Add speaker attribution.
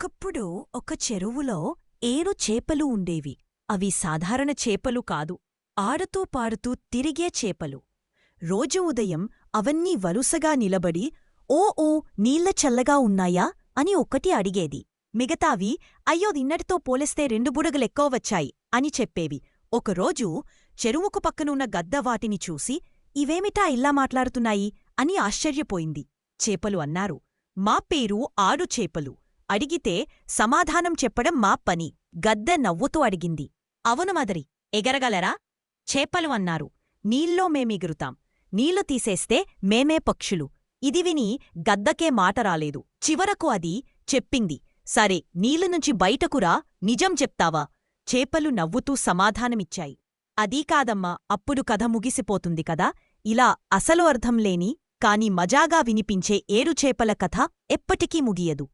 Speaker 1: ఒకప్పుడు ఒక చెరువులో 7 చేపలు ఉండేవి. అవి సాధారణ చేపలు కాదు, ఆడుతూ పాడుతూ తిరిగే చేపలు. రోజు ఉదయం అవన్నీ వరుసగా నిలబడి ఓ ఓ నీళ్ల చల్లగా ఉన్నాయా అని ఒక్కటి అడిగేది. మిగతావి అయ్యో నిన్నటితో పోలిస్తే 2 బుడగలెక్కువ వచ్చాయి అని చెప్పేవి. ఒకరోజు చెరువుకు పక్కనున్న గద్ద వాటిని చూసి ఇవేమిటా ఇలా మాట్లాడుతున్నాయి అని ఆశ్చర్యపోయింది. చేపలు అన్నారు, మా పేరు ఆడు చేపలు. అడిగితే సమాధానం చెప్పడం మా పని. గద్ద నవ్వుతూ అడిగింది, అవును మదరి, ఎగరగలరా? చేపలు అన్నారు, నీళ్ళో మేమెగురుతాం. నీళ్లు తీసేస్తే మేమే పక్షులు. ఇది విని గద్దకే మాట రాలేదు. చివరకు అది చెప్పింది, సరే నీళ్ళనుంచి బయటకురా, నిజం చెప్తావా? చేపలు నవ్వుతూ సమాధానమిచ్చాయి, అదీ కాదమ్మా, అప్పుడు కథ ముగిసిపోతుంది కదా. ఇలా అసలు అర్థంలేని కాని మజాగా వినిపించే 7 చేపల కథ ఎప్పటికీ ముగియదు.